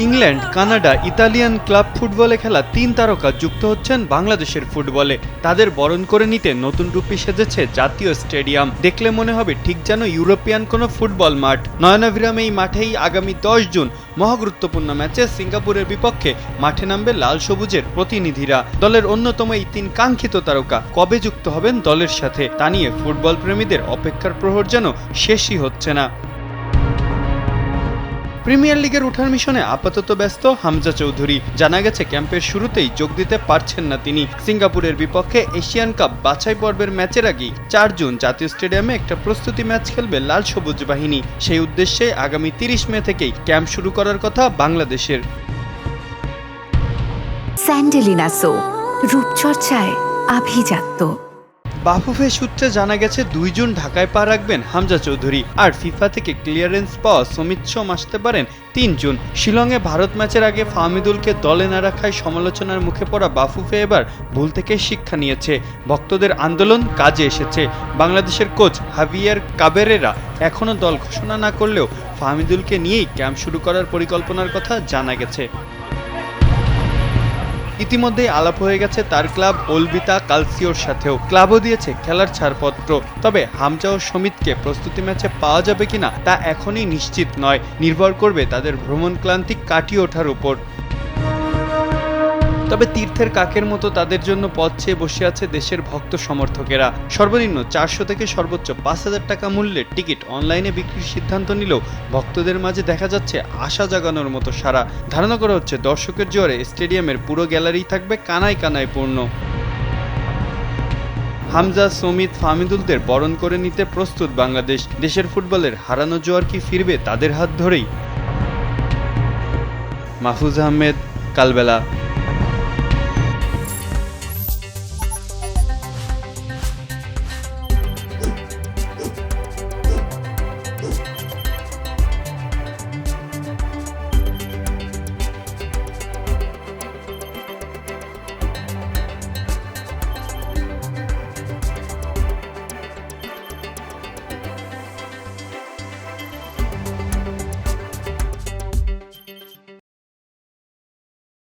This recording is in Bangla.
ইংল্যান্ড, কানাডা, ইতালিয়ান ক্লাব ফুটবলে খেলা ৩ তারকা যুক্ত হচ্ছেন বাংলাদেশের ফুটবলে। তাদের বরণ করে নিতে নতুন রূপে সেজেছে জাতীয় স্টেডিয়াম। দেখলে মনে হবে ঠিক যেন ইউরোপিয়ান কোনো ফুটবল মাঠ। নয়নাভিরাম এই মাঠেই আগামী ১০ জুন মহাগুরুত্বপূর্ণ ম্যাচে সিঙ্গাপুরের বিপক্ষে মাঠে নামবে লাল সবুজের প্রতিনিধিরা। দলের অন্যতম এই ৩ কাঙ্ক্ষিত তারকা কবে যুক্ত হবেন দলের সাথে তা নিয়ে ফুটবল প্রেমীদের অপেক্ষার প্রহর যেন শেষই হচ্ছে না। প্রিমিয়ার লিগের উঠার মিশনে আপাতত ব্যস্ত হামজা চৌধুরী। জানা গেছে ক্যাম্পের শুরুতেই যোগ দিতে পারছেন না তিনি। সিঙ্গাপুরের বিপক্ষে এশিয়ান কাপ বাছাই পর্বের ম্যাচের আগেই ৪ জুন জাতীয় স্টেডিয়ামে একটা প্রস্তুতি ম্যাচ খেলবে লাল সবুজ বাহিনী। সেই উদ্দেশ্যে আগামী ৩০ মে থেকেই ক্যাম্প শুরু করার কথা বাংলাদেশের। স্যান্ডেলিনা সো, রূপচর্চায় আভিজাত্য। বাফুফে সূত্রে জানা গেছে ২ জুন ঢাকায় পা রাখবেন হামজা চৌধুরী। আর ফিফা থেকে ক্লিয়ারেন্স পাওয়া সমিত সোম আসতে পারেন ৩ জুন। শিলংয়ে ভারত ম্যাচের আগে ফাহমিদুলকে দলে না রাখায় সমালোচনার মুখে পড়া বাফুফে এবার ভুল থেকে শিক্ষা নিয়েছে। ভক্তদের আন্দোলন কাজে এসেছে। বাংলাদেশের কোচ হাভিয়ার কাবেরেরা এখনও দল ঘোষণা না করলেও ফাহমিদুলকে নিয়েই ক্যাম্প শুরু করার পরিকল্পনার কথা জানা গেছে। ইতিমধ্যেই আলাপ হয়ে গেছে তার ক্লাব ওলবিতা কালসিওর সাথেও। ক্লাবও দিয়েছে খেলার ছাড়পত্র। তবে হামজা ও সমিতকে প্রস্তুতি ম্যাচে পাওয়া যাবে কিনা তা এখনই নিশ্চিত নয়। নির্ভর করবে তাদের ভ্রমণ ক্লান্তি কাটিয়ে ওঠার উপর। তবে তীর্থের কাকের মতো তাদের জন্য পথ চেয়ে বসে আছে দেশের ভক্ত সমর্থকেরা। সর্বনিম্ন ৪০০ থেকে সর্বোচ্চ ৫,০০০ টাকা মূল্যের টিকিট অনলাইনে বিক্রির সিদ্ধান্ত নিলেও ভক্তদের মাঝে দেখা যাচ্ছে আশা জাগানোর মতো সাড়া। ধারণা করা হচ্ছে দর্শকের জোরে স্টেডিয়ামের পুরো গ্যালারি থাকবে কানায় কানায় পূর্ণ। হামজা, সমিত, ফাহমিদুলদের বরণ করে নিতে প্রস্তুত বাংলাদেশ। দেশের ফুটবলের হারানো জোয়ার কি ফিরবে তাদের হাত ধরেই? মাহফুজ আহমেদ, কালবেলা।